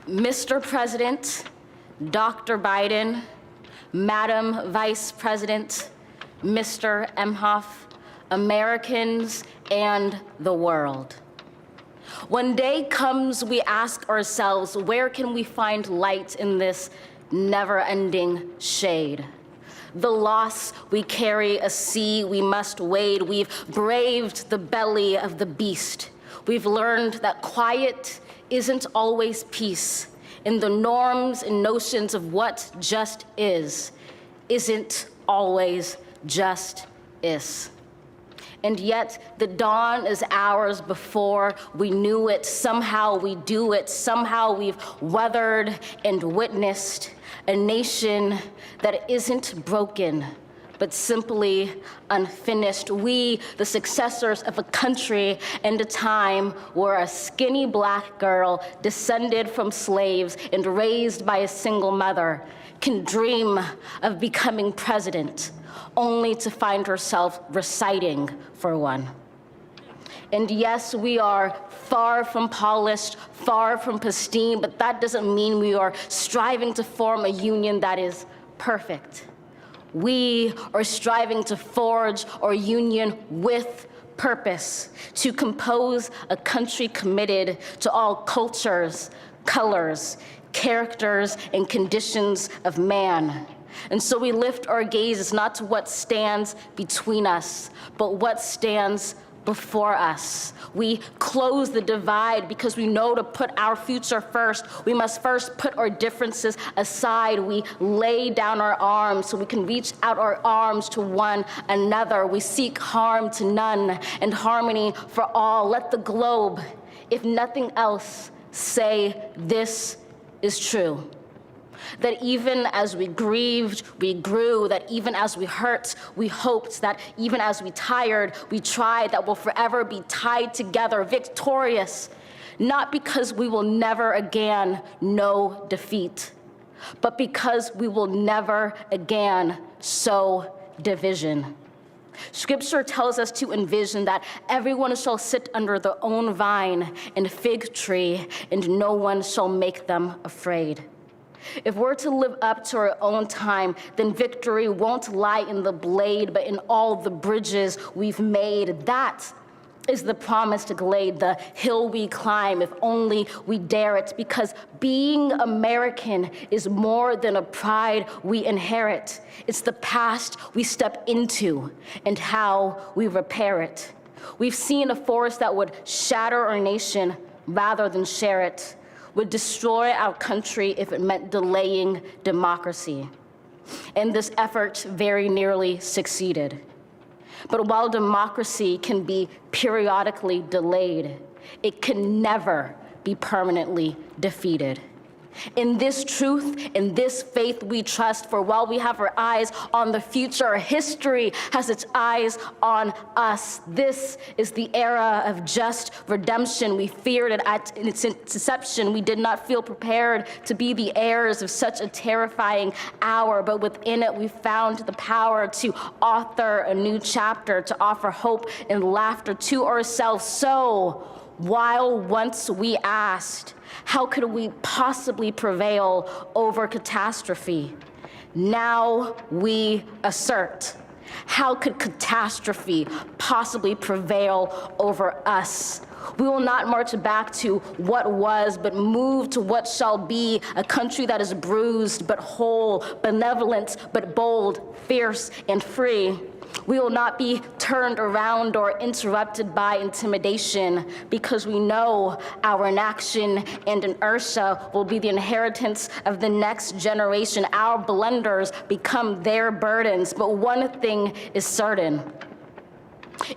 Mr. President, Dr. Biden, Madam Vice President, Mr. Emhoff, Americans, and the world. When day comes, we ask ourselves, where can we find light in this never-ending shade? The loss we carry, a sea we must wade. We've braved the belly of the beast. We've learned that quiet isn't always peace, and the norms and notions of what just isn't always just is. And yet the dawn is ours before we knew it. Somehow we do it. Somehow we've weathered and witnessed a nation that isn't broken, but simply unfinished. We, the successors of a country and a time where a skinny Black girl descended from slaves and raised by a single mother can dream of becoming president, only to find herself reciting for one. And yes, we are far from polished, far from pristine, but that doesn't mean we are striving to form a union that is perfect. We are striving to forge our union with purpose, to compose a country committed to all cultures, colors, characters, and conditions of man. And so we lift our gazes not to what stands between us, but what stands before us. We close the divide because we know to put our future first, we must first put our differences aside. We lay down our arms so we can reach out our arms to one another. We seek harm to none and harmony for all. Let the globe, if nothing else, say this is true. That even as we grieved, we grew, that even as we hurt, we hoped, that even as we tired, we tried, that we'll forever be tied together, victorious, not because we will never again know defeat, but because we will never again sow division. Scripture tells us to envision that everyone shall sit under their own vine and fig tree, and no one shall make them afraid. If we're to live up to our own time, then victory won't lie in the blade, but in all the bridges we've made. That is the promised glade, the hill we climb, if only we dare it, because being American is more than a pride we inherit. It's the past we step into and how we repair it. We've seen a force that would shatter our nation rather than share it, would destroy our country if it meant delaying democracy. And this effort very nearly succeeded. But while democracy can be periodically delayed, it can never be permanently defeated. In this truth, in this faith we trust, for while we have our eyes on the future, history has its eyes on us. This is the era of just redemption. We feared it at its inception. We did not feel prepared to be the heirs of such a terrifying hour, but within it we found the power to author a new chapter, to offer hope and laughter to ourselves. So, while once we asked, how could we possibly prevail over catastrophe? Now we assert, how could catastrophe possibly prevail over us? We will not march back to what was, but move to what shall be, a country that is bruised but whole, benevolent but bold, fierce and free. We will not be turned around or interrupted by intimidation, because we know our inaction and inertia will be the inheritance of the next generation. Our blunders become their burdens. But one thing is certain: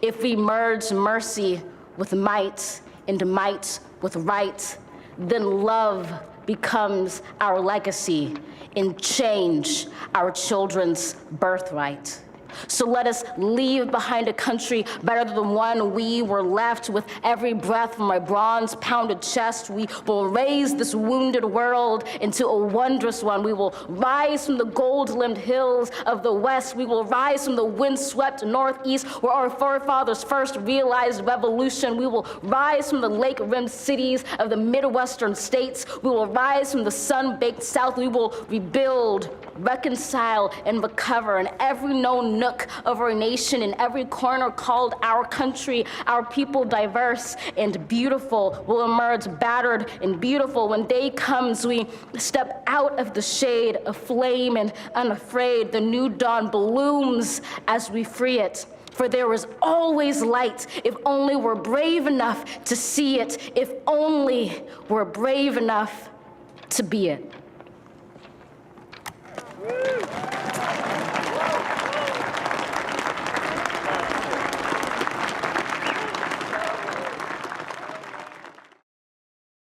if we merge mercy with might and might with right, then love becomes our legacy and change our children's birthright. So let us leave behind a country better than the one we were left. With every breath from my bronze-pounded chest, we will raise this wounded world into a wondrous one. We will rise from the gold-limbed hills of the West. We will rise from the wind-swept Northeast, where our forefathers first realized revolution. We will rise from the lake-rimmed cities of the Midwestern states. We will rise from the sun-baked South. We will rebuild, reconcile, and recover in every known nook of our nation, in every corner called our country. Our people, diverse and beautiful, will emerge battered and beautiful. When day comes, we step out of the shade, aflame and unafraid. The new dawn blooms as we free it. For there is always light, if only we're brave enough to see it, if only we're brave enough to be it.